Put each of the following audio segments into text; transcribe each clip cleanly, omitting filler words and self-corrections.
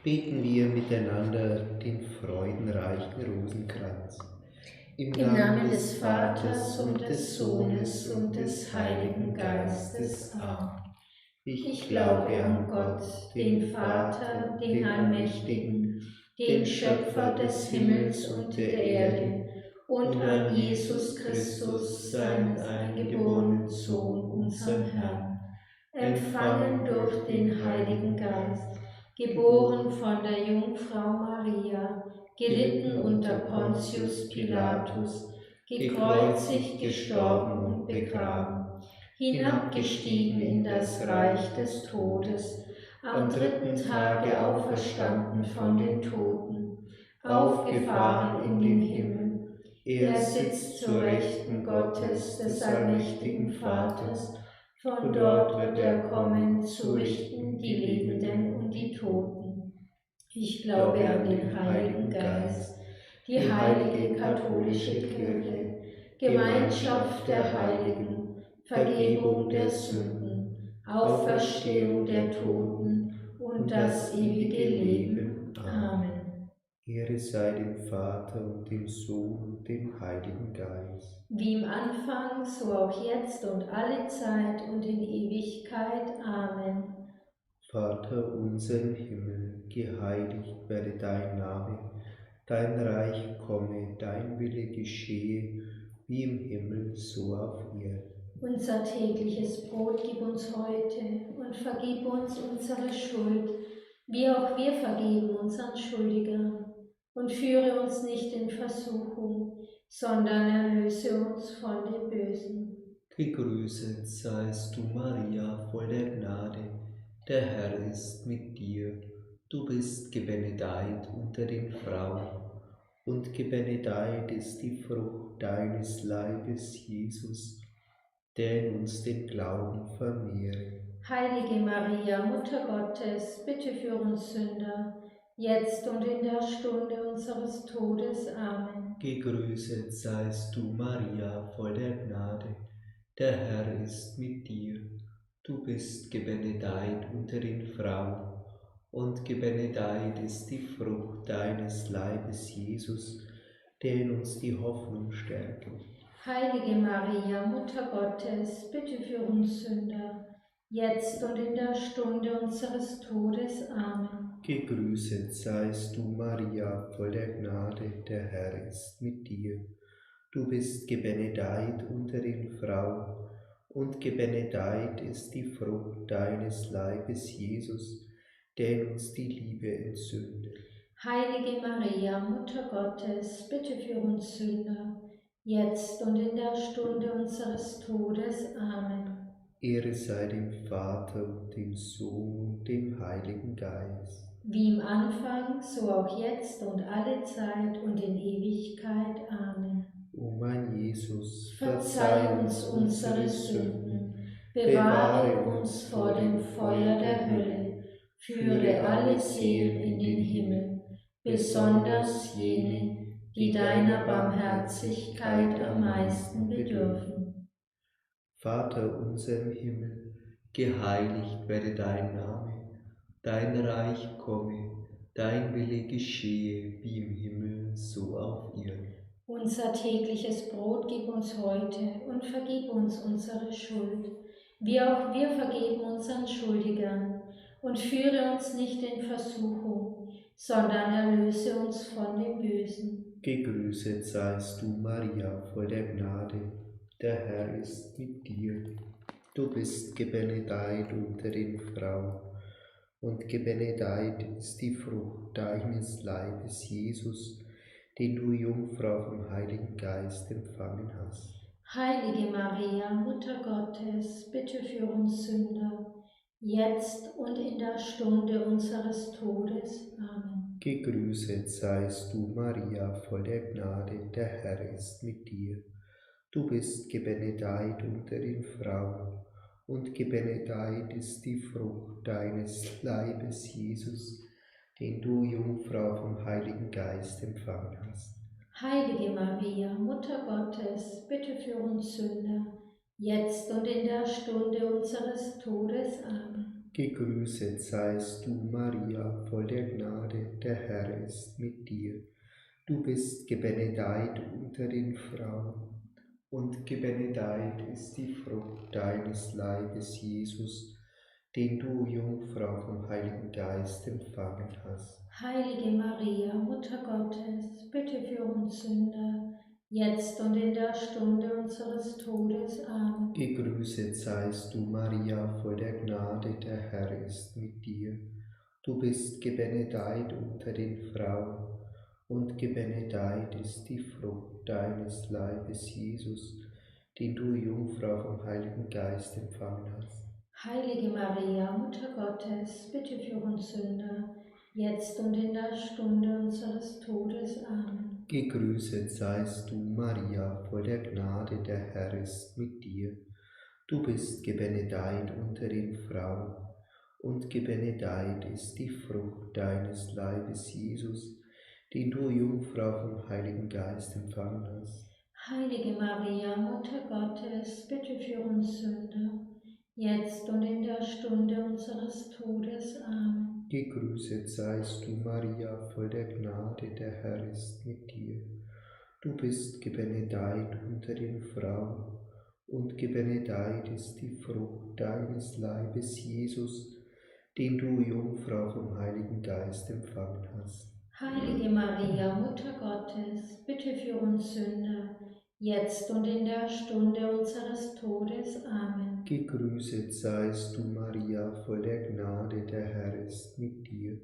beten wir miteinander den freudenreichen Rosenkranz. Im Namen des Vaters und des Sohnes und des Heiligen Geistes. Amen. Ich glaube an Gott, den Vater, den Allmächtigen, den Schöpfer des Himmels und der Erde, und an Jesus Christus, seinen eingeborenen Sohn, unseren Herrn, empfangen durch den Heiligen Geist, geboren von der Jungfrau Maria, gelitten unter Pontius Pilatus, gekreuzigt, gestorben und begraben, hinabgestiegen in das Reich des Todes, am dritten Tage auferstanden von den Toten, aufgefahren in den Himmel. Er sitzt zur Rechten Gottes, des allmächtigen Vaters. Von dort wird er kommen, zu richten die Lebenden und die Toten. Ich glaube an den Heiligen Geist, die heilige katholische Kirche, Gemeinschaft der Heiligen, Vergebung der Sünden, Auferstehung der Toten und das ewige Leben. Amen. Ehre sei dem Vater und dem Sohn und dem Heiligen Geist. Wie im Anfang, so auch jetzt und alle Zeit und in Ewigkeit. Amen. Vater unser im Himmel, geheiligt werde dein Name, dein Reich komme, dein Wille geschehe, wie im Himmel, so auf Erden. Unser tägliches Brot gib uns heute und vergib uns unsere Schuld, wie auch wir vergeben unseren Schuldigern. Und führe uns nicht in Versuchung, sondern erlöse uns von dem Bösen. Gegrüßet seist du, Maria, voll der Gnade, der Herr ist mit dir. Du bist gebenedeit unter den Frauen, und gebenedeit ist die Frucht deines Leibes, Jesus, der in uns den Glauben vermehre. Heilige Maria, Mutter Gottes, bitte für uns Sünder, jetzt und in der Stunde unseres Todes. Amen. Gegrüßet seist du, Maria, voll der Gnade, der Herr ist mit dir. Du bist gebenedeit unter den Frauen, und gebenedeit ist die Frucht deines Leibes, Jesus, der in uns die Hoffnung stärkt. Heilige Maria, Mutter Gottes, bitte für uns Sünder, jetzt und in der Stunde unseres Todes. Amen. Gegrüßet seist du, Maria, voll der Gnade, der Herr ist mit dir. Du bist gebenedeit unter den Frauen, und gebenedeit ist die Frucht deines Leibes, Jesus, der in uns die Liebe entzündet. Heilige Maria, Mutter Gottes, bitte für uns Sünder, jetzt und in der Stunde unseres Todes. Amen. Ehre sei dem Vater und dem Sohn und dem Heiligen Geist. Wie im Anfang, so auch jetzt und alle Zeit und in Ewigkeit. Amen. O mein Jesus, Verzeih uns unsere Sünden, bewahre uns vor dem Feuer der Hölle, führe alle Seelen in den Himmel, besonders jene, die deiner Barmherzigkeit am meisten bedürfen. Vater unser im Himmel, geheiligt werde dein Name, dein Reich komme, dein Wille geschehe, wie im Himmel, so auf Erden. Unser tägliches Brot gib uns heute und vergib uns unsere Schuld, wie auch wir vergeben unseren Schuldigern. Und führe uns nicht in Versuchung, sondern erlöse uns von dem Bösen. Gegrüßet seist du, Maria, voll der Gnade, der Herr ist mit dir. Du bist gebenedeit unter den Frauen, und gebenedeit ist die Frucht deines Leibes, Jesus, den du, Jungfrau, vom Heiligen Geist empfangen hast. Heilige Maria, Mutter Gottes, bitte für uns Sünder, jetzt und in der Stunde unseres Todes. Amen. Gegrüßet seist du, Maria, voll der Gnade, der Herr ist mit dir. Du bist gebenedeit unter den Frauen, und gebenedeit ist die Frucht deines Leibes, Jesus, den du, Jungfrau, vom Heiligen Geist empfangen hast. Heilige Maria, Mutter Gottes, bitte für uns Sünder, jetzt und in der Stunde unseres Todes. Amen. Gegrüßet seist du, Maria, voll der Gnade, der Herr ist mit dir. Du bist gebenedeit unter den Frauen, und gebenedeit ist die Frucht deines Leibes, Jesus, den du, Jungfrau, vom Heiligen Geist empfangen hast. Heilige Maria, Mutter Gottes, bitte für uns Sünder, jetzt und in der Stunde unseres Todes. Amen. Gegrüßet seist du, Maria, voll der Gnade, der Herr ist mit dir. Du bist gebenedeit unter den Frauen, und gebenedeit ist die Frucht deines Leibes, Jesus, den du, Jungfrau, vom Heiligen Geist empfangen hast. Heilige Maria, Mutter Gottes, bitte für uns Sünder, jetzt und in der Stunde unseres Todes. Amen. Gegrüßet seist du, Maria, voll der Gnade, der Herr ist mit dir. Du bist gebenedeit unter den Frauen, und gebenedeit ist die Frucht deines Leibes, Jesus, den du, Jungfrau, vom Heiligen Geist empfangen hast. Heilige Maria, Mutter Gottes, bitte für uns Sünder, jetzt und in der Stunde unseres Todes. Amen. Gegrüßet seist du, Maria, voll der Gnade, der Herr ist mit dir. Du bist gebenedeit unter den Frauen, und gebenedeit ist die Frucht deines Leibes, Jesus, den du, Jungfrau, vom Heiligen Geist empfangen hast. Heilige Maria, Mutter Gottes, bitte für uns Sünder, jetzt und in der Stunde unseres Todes. Amen. Gegrüßet seist du, Maria, voll der Gnade, der Herr ist mit dir.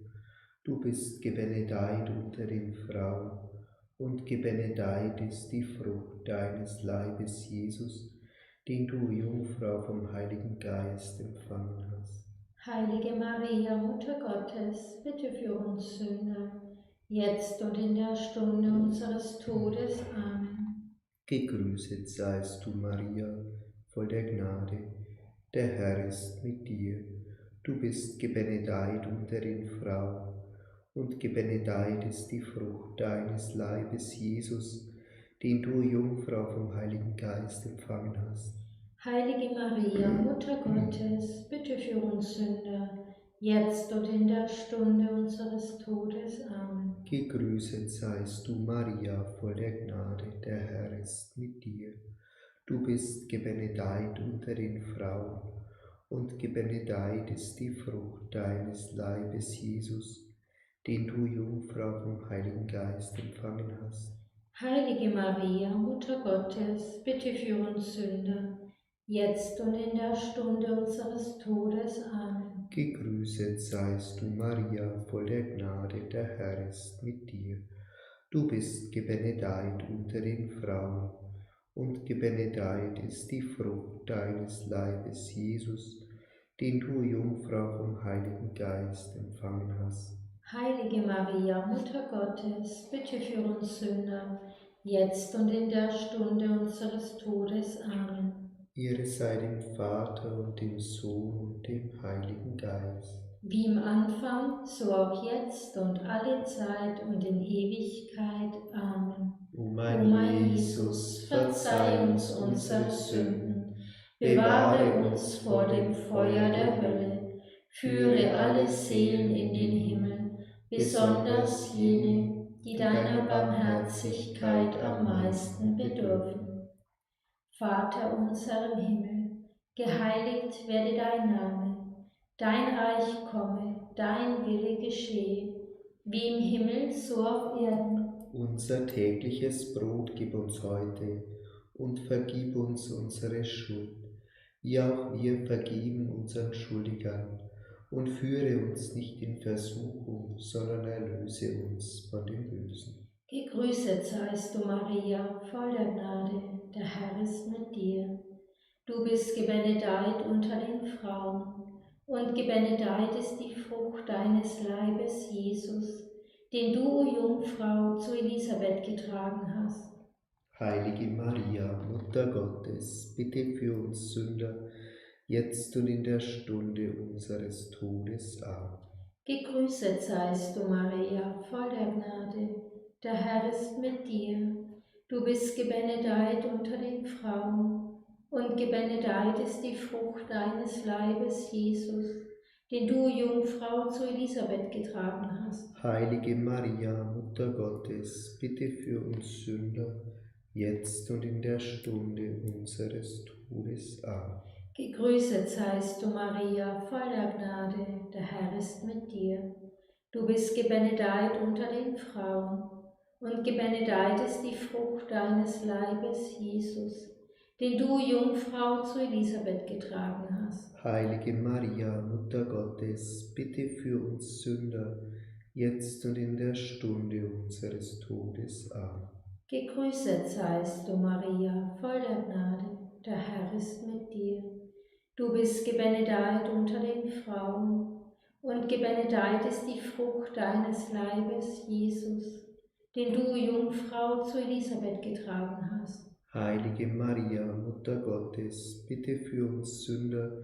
Du bist gebenedeit unter den Frauen, und gebenedeit ist die Frucht deines Leibes, Jesus, den du, Jungfrau, vom Heiligen Geist empfangen hast. Heilige Maria, Mutter Gottes, bitte für uns Sünder, jetzt und in der Stunde unseres Todes. Amen. Gegrüßet seist du, Maria, voll der Gnade, der Herr ist mit dir. Du bist gebenedeit unter den Frauen, und gebenedeit ist die Frucht deines Leibes, Jesus, den du, Jungfrau, vom Heiligen Geist empfangen hast. Heilige Maria, Mutter Gottes, bitte für uns Sünder, jetzt und in der Stunde unseres Todes. Amen. Gegrüßet seist du, Maria, voll der Gnade, der Herr ist mit dir. Du bist gebenedeit unter den Frauen, und gebenedeit ist die Frucht deines Leibes, Jesus, den du, Jungfrau, vom Heiligen Geist empfangen hast. Heilige Maria, Mutter Gottes, bitte für uns Sünder, jetzt und in der Stunde unseres Todes. Amen. Gegrüßet seist du, Maria, voll der Gnade, der Herr ist mit dir. Du bist gebenedeit unter den Frauen, und gebenedeit ist die Frucht deines Leibes, Jesus, den du, Jungfrau, vom Heiligen Geist empfangen hast. Heilige Maria, Mutter Gottes, bitte für uns Sünder, jetzt und in der Stunde unseres Todes. Amen. Ehre sei dem Vater und dem Sohn und dem Heiligen Geist. Wie im Anfang, so auch jetzt und alle Zeit und in Ewigkeit. Amen. O O mein Jesus, verzeih uns unsere Sünden, bewahre uns vor dem Feuer der Hölle, führe alle Seelen in den Himmel, besonders jene, die deiner Barmherzigkeit am meisten bedürfen. Vater unser im Himmel, geheiligt werde dein Name, dein Reich komme, dein Wille geschehe, wie im Himmel so auf Erden. Unser tägliches Brot gib uns heute und vergib uns unsere Schuld, wie auch wir vergeben unseren Schuldigern. Und führe uns nicht in Versuchung, sondern erlöse uns von dem Bösen. Gegrüßet seist du, Maria, voll der Gnade, der Herr ist mit dir. Du bist gebenedeit unter den Frauen, und gebenedeit ist die Frucht deines Leibes, Jesus, den du, o Jungfrau, zu Elisabeth getragen hast. Heilige Maria, Mutter Gottes, bitte für uns Sünder, jetzt und in der Stunde unseres Todes. Amen. Gegrüßet seist du, Maria, voll der Gnade, der Herr ist mit dir. Du bist gebenedeit unter den Frauen, und gebenedeit ist die Frucht deines Leibes, Jesus, den du, Jungfrau, zu Elisabeth getragen hast. Heilige Maria, Mutter Gottes, bitte für uns Sünder, jetzt und in der Stunde unseres Todes. Amen. Gegrüßet seist du, Maria, voll der Gnade, der Herr ist mit dir. Du bist gebenedeit unter den Frauen, und gebenedeit ist die Frucht deines Leibes, Jesus, den du, Jungfrau, zu Elisabeth getragen hast. Heilige Maria, Mutter Gottes, bitte für uns Sünder, jetzt und in der Stunde unseres Todes. Amen. Gegrüßet seist du, Maria, voll der Gnade, der Herr ist mit dir. Du bist gebenedeit unter den Frauen, und gebenedeit ist die Frucht deines Leibes, Jesus, den du, Jungfrau, zu Elisabeth getragen hast. Heilige Maria, Mutter Gottes, bitte für uns Sünder,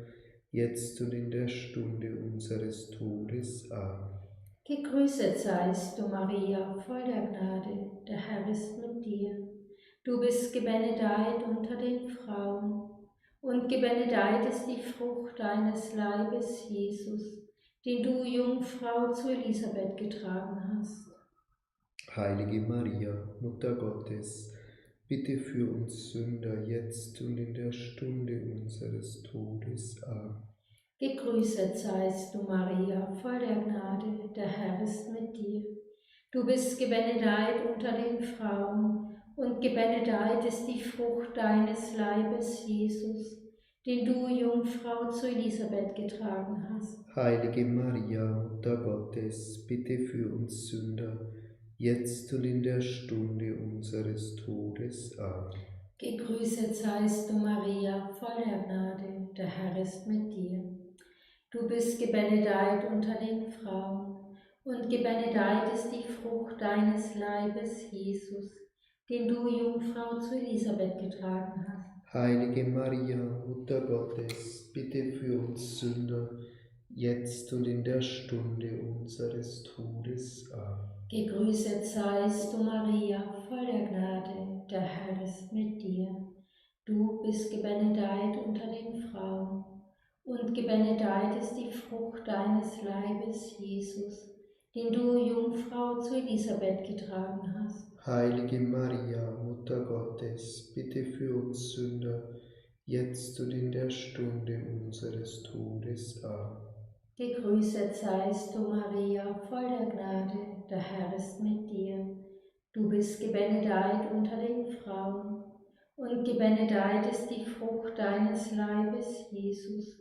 jetzt und in der Stunde unseres Todes. Amen. Gegrüßet seist du, Maria, voll der Gnade, der Herr ist mit dir. Du bist gebenedeit unter den Frauen, und gebenedeit ist die Frucht deines Leibes, Jesus, den du, Jungfrau, zu Elisabeth getragen hast. Heilige Maria, Mutter Gottes, bitte für uns Sünder, jetzt und in der Stunde unseres Todes. Amen. Gegrüßet seist du, Maria, voll der Gnade, der Herr ist mit dir. Du bist gebenedeit unter den Frauen, und gebenedeit ist die Frucht deines Leibes, Jesus, den du, Jungfrau, zu Elisabeth getragen hast. Heilige Maria, Mutter Gottes, bitte für uns Sünder, jetzt und in der Stunde unseres Todes. Amen. Gegrüßet seist du, Maria, voll der Gnade, der Herr ist mit dir. Du bist gebenedeit unter den Frauen, und gebenedeit ist die Frucht deines Leibes, Jesus, den du, Jungfrau, zu Elisabeth getragen hast. Heilige Maria, Mutter Gottes, bitte für uns Sünder, jetzt und in der Stunde unseres Todes. Amen. Gegrüßet seist du, Maria, voll der Gnade, der Herr ist mit dir. Du bist gebenedeit unter den Frauen, und gebenedeit ist die Frucht deines Leibes, Jesus, den du, Jungfrau, zu Elisabeth getragen hast. Heilige Maria, Mutter Gottes, bitte für uns Sünder, jetzt und in der Stunde unseres Todes. Amen. Gegrüßet seist du, Maria, voll der Gnade, der Herr ist mit dir. Du bist gebenedeit unter den Frauen, und gebenedeit ist die Frucht deines Leibes, Jesus,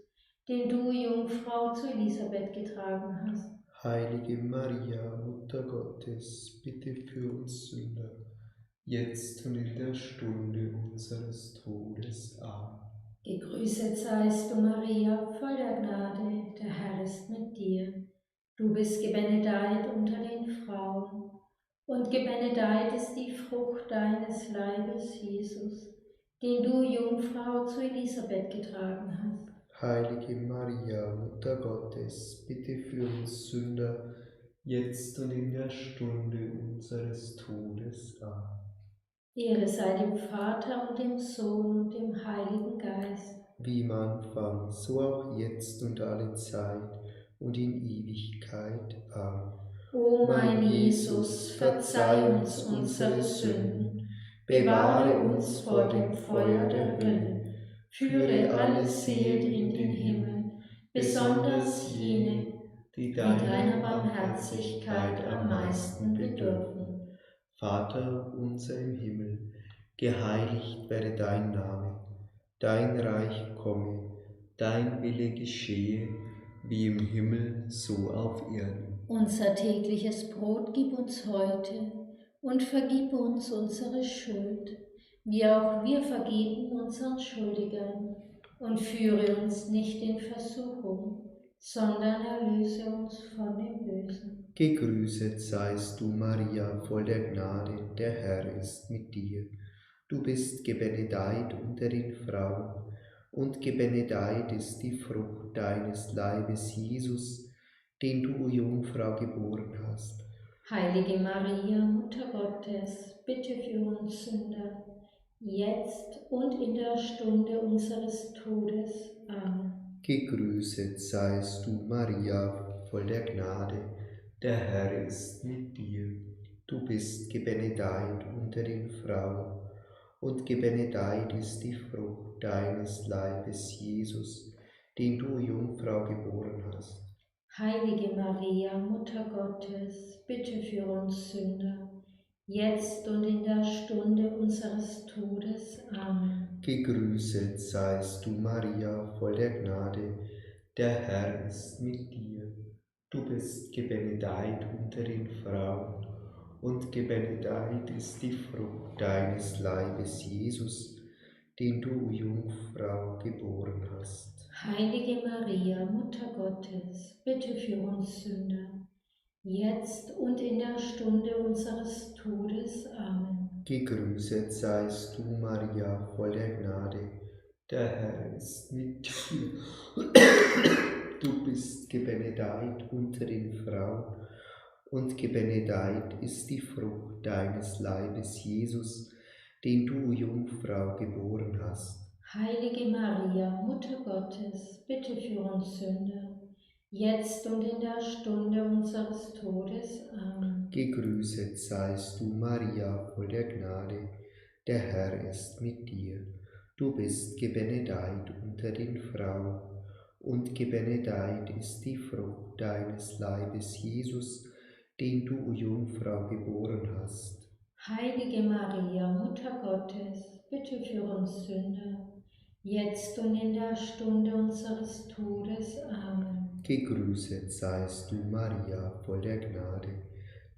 den du, Jungfrau, zu Elisabeth getragen hast. Heilige Maria, Mutter Gottes, bitte für uns Sünder, jetzt und in der Stunde unseres Todes. Amen. Gegrüßet seist du, Maria, voll der Gnade, der Herr ist mit dir. Du bist gebenedeit unter den Frauen, und gebenedeit ist die Frucht deines Leibes, Jesus, den du, Jungfrau, zu Elisabeth getragen hast. Heilige Maria, Mutter Gottes, bitte für uns Sünder, jetzt und in der Stunde unseres Todes. Amen. Ehre sei dem Vater und dem Sohn und dem Heiligen Geist. Wie im Anfang, so auch jetzt und alle Zeit und in Ewigkeit. Amen. O mein Jesus, verzeih uns unsere Sünden, bewahre uns vor dem Feuer der Hölle, führe alle Seelen in den Himmel, besonders jene, die deiner Barmherzigkeit am meisten bedürfen. Vater unser im Himmel, geheiligt werde dein Name, dein Reich komme, dein Wille geschehe, wie im Himmel, so auf Erden. Unser tägliches Brot gib uns heute und vergib uns unsere Schuld, wie auch wir vergeben unseren Schuldigern. Und führe uns nicht in Versuchung, sondern erlöse uns von dem Bösen. Gegrüßet seist du, Maria, voll der Gnade, der Herr ist mit dir. Du bist gebenedeit unter den Frauen, und gebenedeit ist die Frucht deines Leibes, Jesus, den du, Jungfrau, geboren hast. Heilige Maria, Mutter Gottes, bitte für uns Sünder, jetzt und in der Stunde unseres Todes. Amen. Gegrüßet seist du, Maria, voll der Gnade, der Herr ist mit dir. Du bist gebenedeit unter den Frauen, und gebenedeit ist die Frucht deines Leibes, Jesus, den du, Jungfrau, geboren hast. Heilige Maria, Mutter Gottes, bitte für uns Sünder, jetzt und in der Stunde unseres Todes. Amen. Gegrüßet seist du, Maria, voll der Gnade, der Herr ist mit dir. Du bist gebenedeit unter den Frauen, und gebenedeit ist die Frucht deines Leibes, Jesus, den du, Jungfrau, geboren hast. Heilige Maria, Mutter Gottes, bitte für uns Sünder, jetzt und in der Stunde unseres Todes. Amen. Gegrüßet seist du, Maria, voll der Gnade, der Herr ist mit dir. Du bist gebenedeit unter den Frauen, und gebenedeit ist die Frucht deines Leibes, Jesus, den du, Jungfrau, geboren hast. Heilige Maria, Mutter Gottes, bitte für uns Sünder, jetzt und in der Stunde unseres Todes. Amen. Gegrüßet seist du, Maria, voll der Gnade, der Herr ist mit dir. Du bist gebenedeit unter den Frauen, und gebenedeit ist die Frucht deines Leibes, Jesus, den du, Jungfrau, geboren hast. Heilige Maria, Mutter Gottes, bitte für uns Sünder, jetzt und in der Stunde unseres Todes. Amen. Gegrüßet seist du, Maria, voll der Gnade,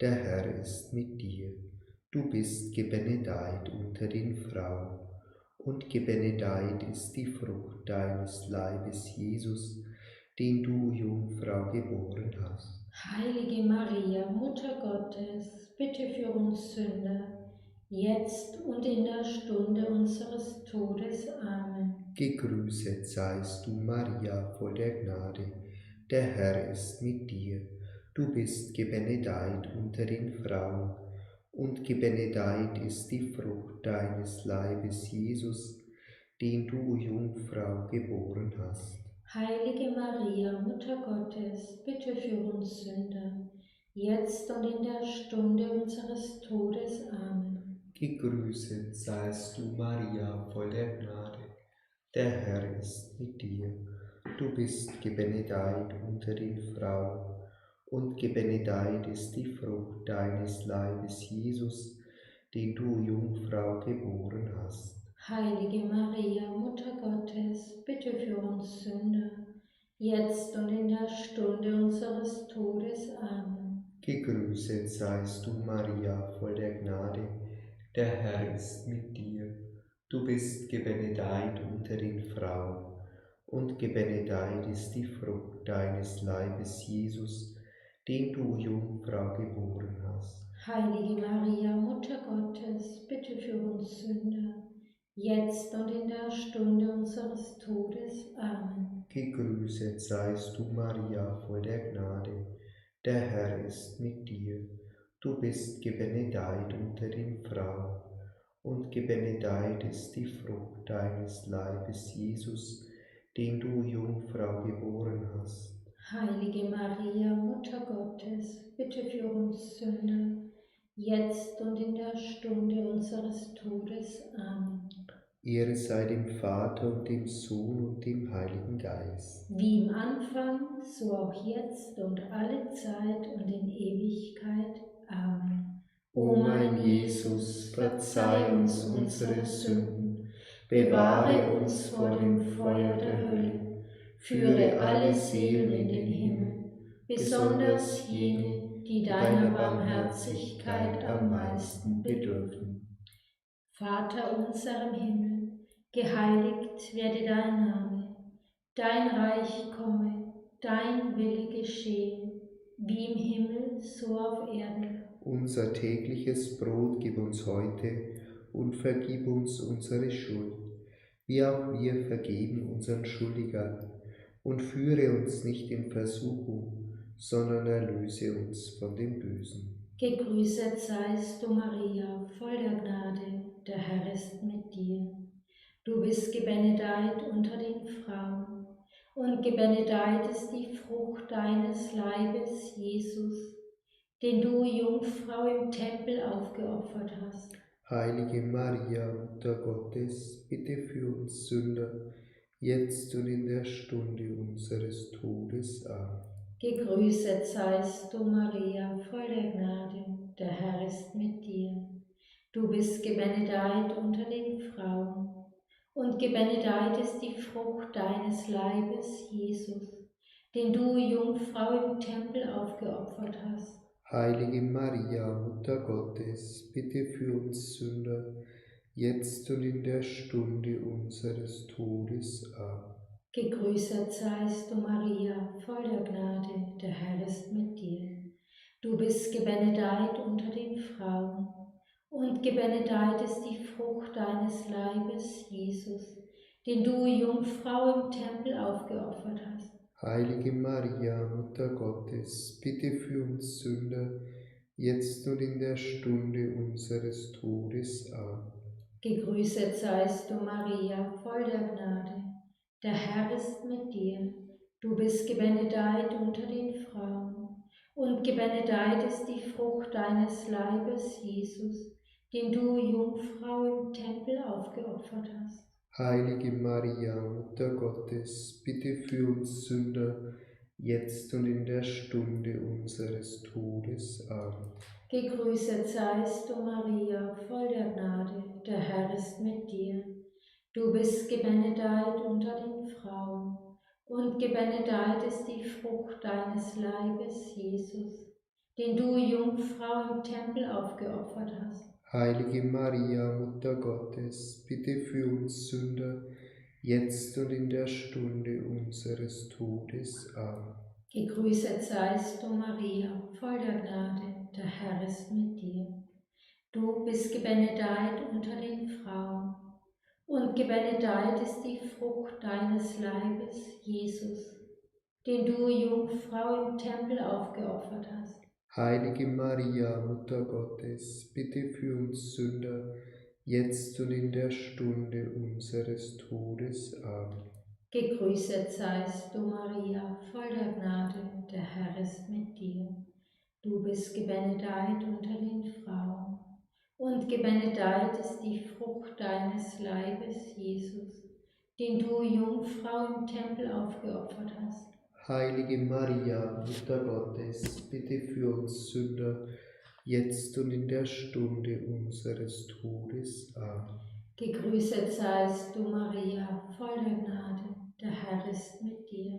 der Herr ist mit dir. Du bist gebenedeit unter den Frauen, und gebenedeit ist die Frucht deines Leibes, Jesus, den du, Jungfrau, geboren hast. Heilige Maria, Mutter Gottes, bitte für uns Sünder, jetzt und in der Stunde unseres Todes. Amen. Gegrüßet seist du, Maria, voll der Gnade, der Herr ist mit dir. Du bist gebenedeit unter den Frauen, und gebenedeit ist die Frucht deines Leibes, Jesus, den du, Jungfrau, geboren hast. Heilige Maria, Mutter Gottes, bitte für uns Sünder, jetzt und in der Stunde unseres Todes. Amen. Gegrüßet seist du, Maria, voll der Gnade, der Herr ist mit dir. Du bist gebenedeit unter den Frauen, und gebenedeit ist die Frucht deines Leibes, Jesus, den du, Jungfrau, geboren hast. Heilige Maria, Mutter Gottes, bitte für uns Sünder, jetzt und in der Stunde unseres Todes. Amen. Gegrüßet seist du, Maria, voll der Gnade, der Herr ist mit dir. Du bist gebenedeit unter den Frauen, und gebenedeit ist die Frucht deines Leibes, Jesus, den du, Jungfrau, geboren hast. Heilige Maria, Mutter Gottes, bitte für uns Sünder, jetzt und in der Stunde unseres Todes. Amen. Gegrüßet seist du, Maria, voll der Gnade, der Herr ist mit dir. Du bist gebenedeit unter den Frauen, und gebenedeit ist die Frucht deines Leibes, Jesus, den du, Jungfrau, geboren hast. Heilige Maria, Mutter Gottes, bitte für uns Sünder, jetzt und in der Stunde unseres Todes. Amen. Ehre sei dem Vater und dem Sohn und dem Heiligen Geist. Wie im Anfang, so auch jetzt und alle Zeit und in Ewigkeit. Amen. O mein Jesus, verzeih uns unsere Sünden, bewahre uns vor dem Feuer der Hölle, führe alle Seelen in den Himmel, besonders jene, die deiner Barmherzigkeit am meisten bedürfen. Vater unser im Himmel, geheiligt werde dein Name, dein Reich komme, dein Wille geschehe, wie im Himmel, so auf Erden. Unser tägliches Brot gib uns heute und vergib uns unsere Schuld, wie auch wir vergeben unseren Schuldigern. Und führe uns nicht in Versuchung, sondern erlöse uns von dem Bösen. Gegrüßet seist du, Maria, voll der Gnade, der Herr ist mit dir. Du bist gebenedeit unter den Frauen, und gebenedeit ist die Frucht deines Leibes, Jesus, den du, Jungfrau, im Tempel aufgeopfert hast. Heilige Maria, Mutter Gottes, bitte für uns Sünder, jetzt und in der Stunde unseres Todes. Amen. Gegrüßet seist du, Maria, voll der Gnade, der Herr ist mit dir. Du bist gebenedeit unter den Frauen, und gebenedeit ist die Frucht deines Leibes, Jesus, den du, Jungfrau, im Tempel aufgeopfert hast. Heilige Maria, Mutter Gottes, bitte für uns Sünder, jetzt und in der Stunde unseres Todes. Amen. Gegrüßet seist du, Maria, voll der Gnade, der Herr ist mit dir. Du bist gebenedeit unter den Frauen, und gebenedeit ist die Frucht deines Leibes, Jesus, den du, Jungfrau, im Tempel aufgeopfert hast. Heilige Maria, Mutter Gottes, bitte für uns Sünder, jetzt und in der Stunde unseres Todes. Amen. Gegrüßet seist du, Maria, voll der Gnade. Der Herr ist mit dir. Du bist gebenedeit unter den Frauen, und gebenedeit ist die Frucht deines Leibes, Jesus, den du, Jungfrau, im Tempel aufgeopfert hast. Heilige Maria, Mutter Gottes, bitte für uns Sünder, jetzt und in der Stunde unseres Todes. Amen. Gegrüßet seist du, Maria, voll der Gnade, der Herr ist mit dir. Du bist gebenedeit unter den Frauen, und gebenedeit ist die Frucht deines Leibes, Jesus, den du, Jungfrau, im Tempel aufgeopfert hast. Heilige Maria, Mutter Gottes, bitte für uns Sünder, jetzt und in der Stunde unseres Todes. Amen. Gegrüßet seist du, Maria, voll der Gnade, der Herr ist mit dir. Du bist gebenedeit unter den Frauen, und gebenedeit ist die Frucht deines Leibes, Jesus, den du, Jungfrau, im Tempel aufgeopfert hast. Heilige Maria, Mutter Gottes, bitte für uns Sünder, jetzt und in der Stunde unseres Todes. Amen. Gegrüßet seist du, Maria, voll der Gnade, der Herr ist mit dir. Du bist gebenedeit unter den Frauen, und gebenedeit ist die Frucht deines Leibes, Jesus, den du, Jungfrau, im Tempel aufgeopfert hast. Heilige Maria, Mutter Gottes, bitte für uns Sünder, jetzt und in der Stunde unseres Todes. Amen. Gegrüßet seist du, Maria, voll der Gnade, der Herr ist mit dir.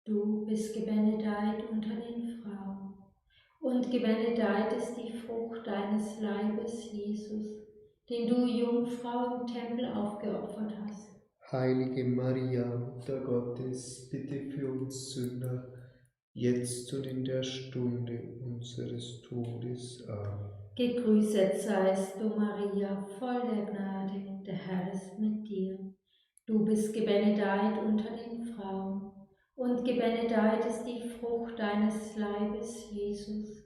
Du bist gebenedeit unter den Frauen, und gebenedeit ist die Frucht deines Leibes, Jesus, den du, Jungfrau, im Tempel aufgeopfert hast. Heilige Maria, Mutter Gottes, bitte für uns Sünder, jetzt und in der Stunde unseres Todes. Amen. Gegrüßet seist du, Maria, voll der Gnade, der Herr ist mit dir. Du bist gebenedeit unter den Frauen, und gebenedeit ist die Frucht deines Leibes, Jesus,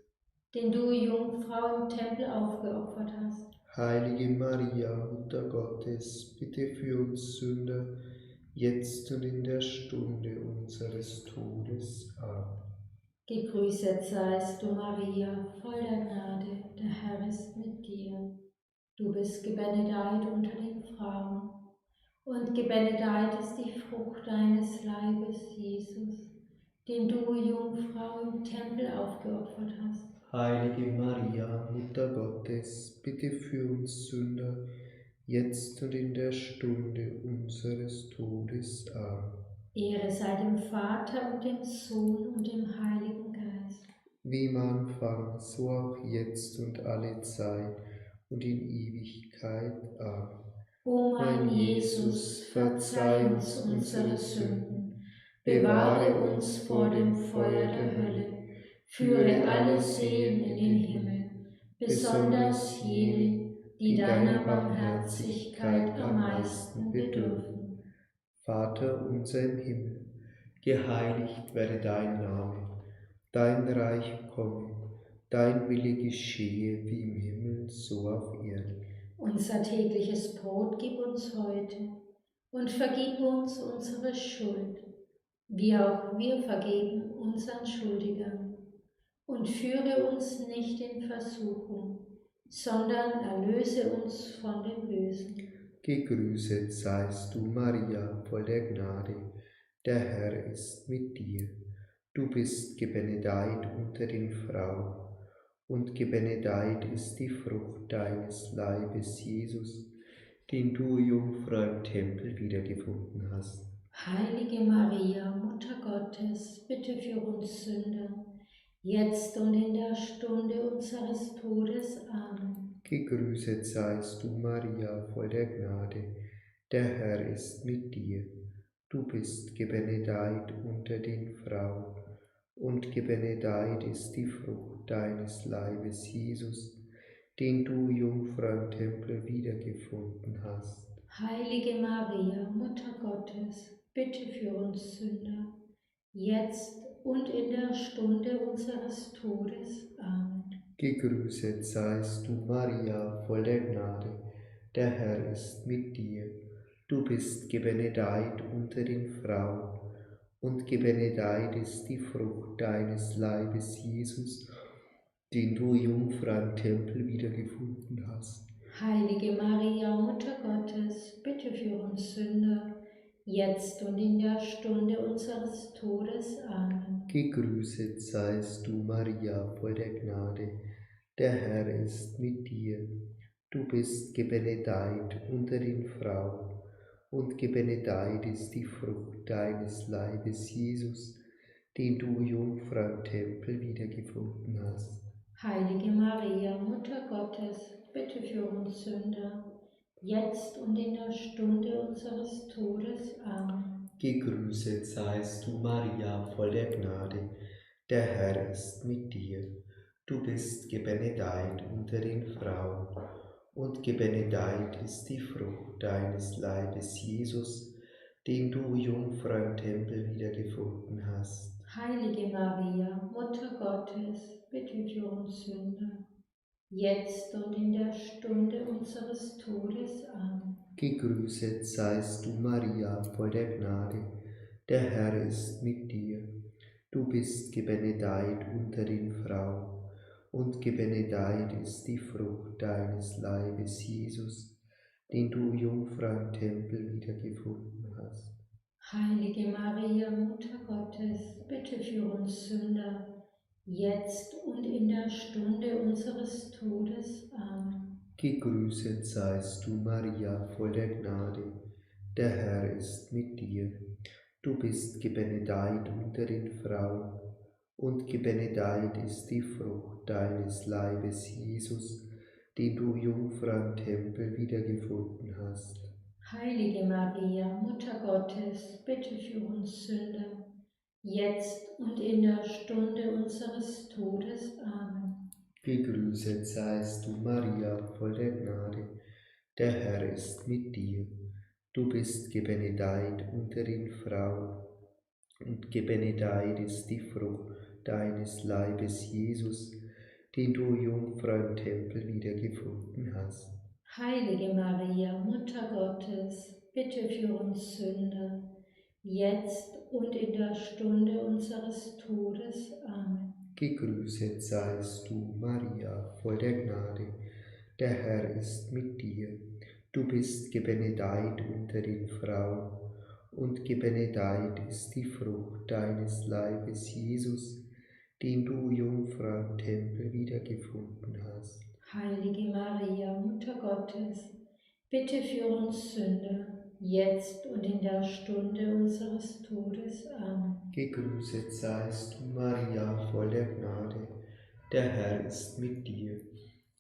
den du, Jungfrau, im Tempel aufgeopfert hast. Heilige Maria, Mutter Gottes, bitte für uns Sünder, jetzt und in der Stunde unseres Todes. Amen. Gegrüßet seist du, Maria, voll der Gnade, der Herr ist mit dir. Du bist gebenedeit unter den Frauen, und gebenedeit ist die Frucht deines Leibes, Jesus, den du, Jungfrau, im Tempel aufgeopfert hast. Heilige Maria, Mutter Gottes, bitte für uns Sünder, jetzt und in der Stunde unseres Todes. Amen. Ehre sei dem Vater und dem Sohn und dem Heiligen Geist. Wie im Anfang, so auch jetzt und alle Zeit und in Ewigkeit. Amen. O mein Jesus, verzeih uns unsere Sünden, bewahre uns vor dem Feuer der Hölle, führe alle Seelen in den Himmel, besonders jene, die deiner Barmherzigkeit am meisten bedürfen. Vater unser im Himmel, geheiligt werde dein Name, dein Reich komme, dein Wille geschehe wie im Himmel, so auf Erden. Unser tägliches Brot gib uns heute und vergib uns unsere Schuld, wie auch wir vergeben unseren Schuldigern. Und führe uns nicht in Versuchung, sondern erlöse uns von dem Bösen. Gegrüßet seist du, Maria, voll der Gnade, der Herr ist mit dir. Du bist gebenedeit unter den Frauen, und gebenedeit ist die Frucht deines Leibes, Jesus, den du, Jungfrau, im Tempel wiedergefunden hast. Heilige Maria, Mutter Gottes, bitte für uns Sünder, jetzt und in der Stunde unseres Todes. Amen. Gegrüßet seist du, Maria, voll der Gnade, der Herr ist mit dir. Du bist gebenedeit unter den Frauen, und gebenedeit ist die Frucht deines Leibes, Jesus, den du, Jungfrau, im Tempel wiedergefunden hast. Heilige Maria, Mutter Gottes, bitte für uns Sünder, jetzt und in der Stunde unseres Todes. Amen. Gegrüßet seist du, Maria, voll der Gnade, der Herr ist mit dir. Du bist gebenedeit unter den Frauen, und gebenedeit ist die Frucht deines Leibes, Jesus, den du, Jungfrau, im Tempel wiedergefunden hast. Heilige Maria, Mutter Gottes, bitte für uns Sünder, jetzt und in der Stunde unseres Todes. Amen. Gegrüßet seist du, Maria, voll der Gnade, der Herr ist mit dir. Du bist gebenedeit unter den Frauen, und gebenedeit ist die Frucht deines Leibes, Jesus, den du, Jungfrau, im Tempel wiedergefunden hast. Heilige Maria, Mutter Gottes, bitte für uns Sünder, jetzt und in der Stunde unseres Todes. Amen. Gegrüßet seist du, Maria, voll der Gnade, der Herr ist mit dir. Du bist gebenedeit unter den Frauen, und gebenedeit ist die Frucht deines Leibes, Jesus, den du, Jungfrau, im Tempel wiedergefunden hast. Heilige Maria, Mutter Gottes, bitte für uns Sünder, jetzt und in der Stunde unseres Todes. Amen. Gegrüßet seist du, Maria, voll der Gnade, der Herr ist mit dir. Du bist gebenedeit unter den Frauen, und gebenedeit ist die Frucht deines Leibes, Jesus, den du, Jungfrau, im Tempel wiedergefunden hast. Heilige Maria, Mutter Gottes, bitte für uns Sünder, jetzt und in der Stunde unseres Todes. Amen. Gegrüßet seist du, Maria, voll der Gnade, der Herr ist mit dir. Du bist gebenedeit unter den Frauen, und gebenedeit ist die Frucht deines Leibes, Jesus, den du, Jungfrau, im Tempel wiedergefunden hast. Heilige Maria, Mutter Gottes, bitte für uns Sünder, jetzt und in der Stunde unseres Todes. Amen. Gegrüßet seist du, Maria, voll der Gnade, der Herr ist mit dir. Du bist gebenedeit unter den Frauen, und gebenedeit ist die Frucht deines Leibes, Jesus, den du, Jungfrau, im Tempel wiedergefunden hast. Heilige Maria, Mutter Gottes, bitte für uns Sünder, jetzt und in der Stunde unseres Todes. Amen. Gegrüßet seist du, Maria, voll der Gnade, der Herr ist mit dir. Du bist gebenedeit unter den Frauen, und gebenedeit ist die Frucht deines Leibes, Jesus, den du, Jungfrau, im Tempel wiedergefunden hast. Heilige Maria, Mutter Gottes, bitte für uns Sünder, jetzt und in der Stunde unseres Todes. Amen. Gegrüßet seist du, Maria, voll der Gnade, der Herr ist mit dir.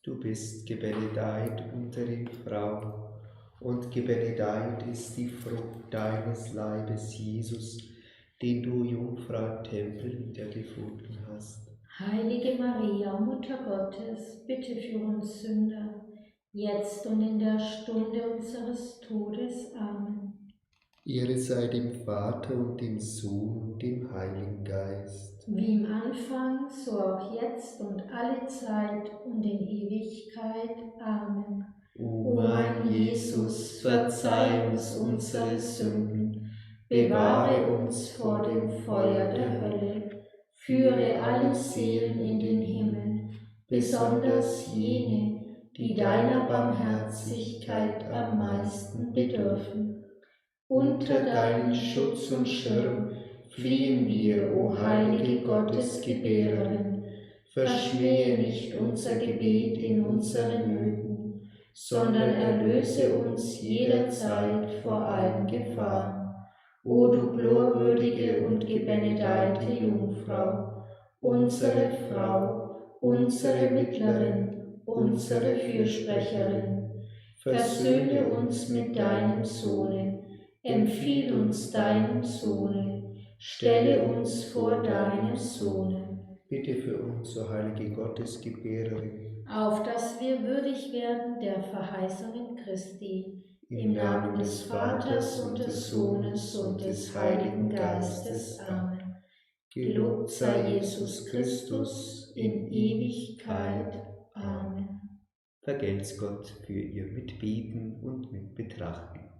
Du bist gebenedeit unter den Frauen, und gebenedeit ist die Frucht deines Leibes, Jesus, den du, Jungfrau, im Tempel wiedergefunden hast. Heilige Maria, Mutter Gottes, bitte für uns Sünder, jetzt und in der Stunde unseres Todes. Amen. Ehre sei dem Vater und dem Sohn und dem Heiligen Geist. Wie im Anfang, so auch jetzt und alle Zeit und in Ewigkeit. Amen. O mein Jesus, verzeih uns unsere Sünden, bewahre uns vor dem Feuer der Hölle, führe alle Seelen in den Himmel, besonders jene, die deiner Barmherzigkeit am meisten bedürfen. Unter deinen Schutz und Schirm fliehen wir, o heilige Gottesgebärerin. Verschmähe nicht unser Gebet in unseren Nöten, sondern erlöse uns jederzeit vor allen Gefahren. O du glorwürdige und gebenedeite Jungfrau, unsere Frau, unsere Mittlerin, unsere Fürsprecherin, versöhne uns mit deinem Sohne, empfiehl uns deinem Sohne, stelle uns vor deinem Sohne. Bitte für uns, o heilige Gottesgebärerin, auf dass wir würdig werden der Verheißungen Christi, im Namen des Vaters und des Sohnes und des Heiligen Geistes. Amen. Gelobt sei Jesus Christus in Ewigkeit. Amen. vergelt's Gott für ihr Mitbeten und Mitbetrachten.